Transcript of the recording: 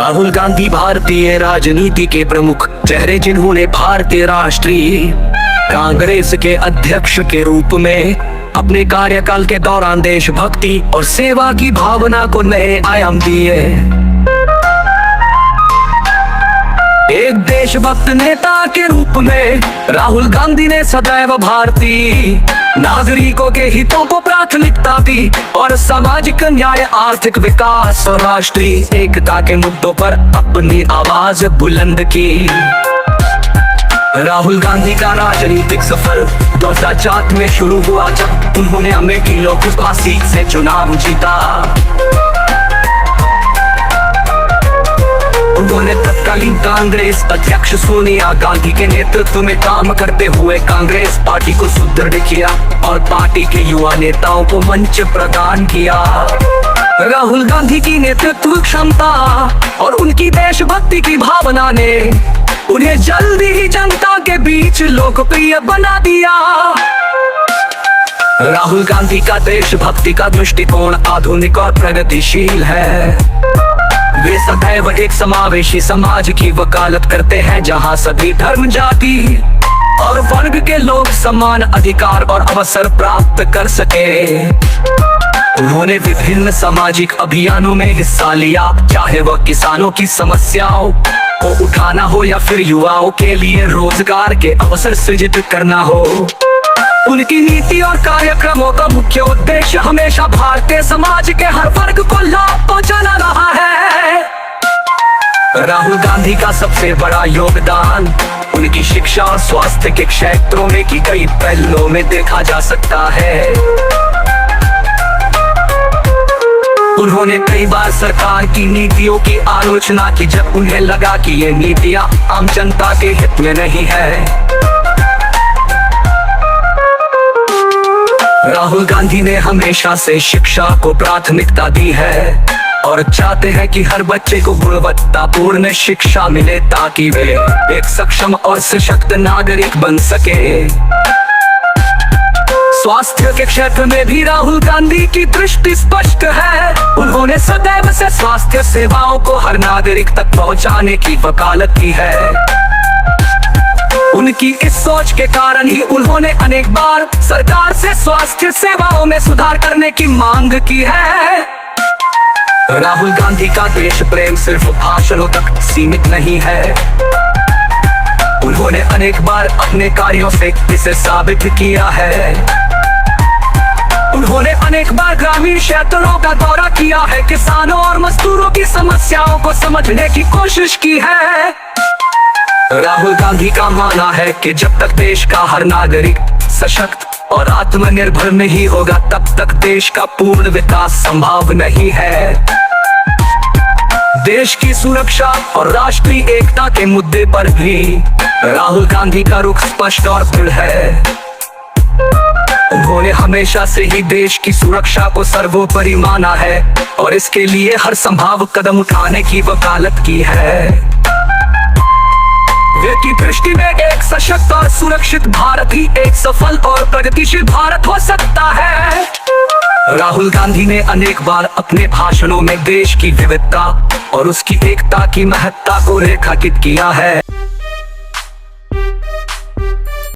राहुल गांधी भारतीय राजनीति के प्रमुख चेहरे, जिन्होंने भारतीय राष्ट्रीय कांग्रेस के अध्यक्ष के रूप में अपने कार्यकाल के दौरान देशभक्ति और सेवा की भावना को नए आयाम दिए। एक देशभक्त नेता के रूप में राहुल गांधी ने सदैव भारतीय नागरिकों के हितों को प्राथमिकता दी और सामाजिक न्याय, आर्थिक विकास और राष्ट्रीय एकता के मुद्दों पर अपनी आवाज बुलंद की। राहुल गांधी का राजनीतिक सफर 2004 में शुरू हुआ, जब उन्होंने अमेठी लोकसभा सीट से चुनाव जीता। उन्होंने तत्कालीन कांग्रेस अध्यक्ष सोनिया गांधी के नेतृत्व में काम करते हुए कांग्रेस पार्टी को सुदृढ़ किया और पार्टी के युवा नेताओं को मंच प्रदान किया। राहुल गांधी की नेतृत्व क्षमता और उनकी देशभक्ति की भावना ने उन्हें जल्दी ही जनता के बीच लोकप्रिय बना दिया। राहुल गांधी का देशभक्ति का दृष्टिकोण आधुनिक और प्रगतिशील है। वे सदैव एक समावेशी समाज की वकालत करते हैं, जहां सभी धर्म, जाति और वर्ग के लोग समान अधिकार और अवसर प्राप्त कर सके। उन्होंने विभिन्न सामाजिक अभियानों में हिस्सा लिया, चाहे वह किसानों की समस्याओं को उठाना हो या फिर युवाओं के लिए रोजगार के अवसर सृजित करना हो। उनकी नीति और कार्यक्रमों का मुख्य उद्देश्य हमेशा भारतीय समाज के हर वर्ग को लाभ पहुंचाना रहा है। राहुल गांधी का सबसे बड़ा योगदान उनकी शिक्षा और स्वास्थ्य के क्षेत्रों में की कई पहलों में देखा जा सकता है। उन्होंने कई बार सरकार की नीतियों की आलोचना की, जब उन्हें लगा कि ये नीतियां आम जनता के हित में नहीं है। राहुल गांधी ने हमेशा से शिक्षा को प्राथमिकता दी है और चाहते हैं कि हर बच्चे को गुणवत्तापूर्ण शिक्षा मिले, ताकि वे एक सक्षम और सशक्त नागरिक बन सके। स्वास्थ्य के क्षेत्र में भी राहुल गांधी की दृष्टि स्पष्ट है। उन्होंने सदैव से स्वास्थ्य सेवाओं को हर नागरिक तक पहुंचाने की वकालत की है। उनकी इस सोच के कारण ही उन्होंने अनेक बार सरकार से स्वास्थ्य सेवाओं में सुधार करने की मांग की है। राहुल गांधी का देश प्रेम सिर्फ भाषणों तक सीमित नहीं है। उन्होंने अनेक बार अपने कार्यों से इसे साबित किया है। उन्होंने अनेक बार ग्रामीण क्षेत्रों का दौरा किया है, किसानों और मजदूरों की समस्याओं को समझने की कोशिश की है। राहुल गांधी का मानना है कि जब तक देश का हर नागरिक सशक्त और आत्मनिर्भर नहीं होगा, तब तक देश का पूर्ण विकास संभव नहीं है। देश की सुरक्षा और राष्ट्रीय एकता के मुद्दे पर भी राहुल गांधी का रुख स्पष्ट और दृढ़ है। उन्होंने हमेशा से ही देश की सुरक्षा को सर्वोपरि माना है और इसके लिए हर संभव कदम उठाने की वकालत की है। वे की दृष्टि में एक सशक्त और सुरक्षित भारत ही एक सफल और प्रगतिशील भारत हो सकता है। राहुल गांधी ने अनेक बार अपने भाषणों में देश की विविधता और उसकी एकता की महत्ता को रेखांकित किया है।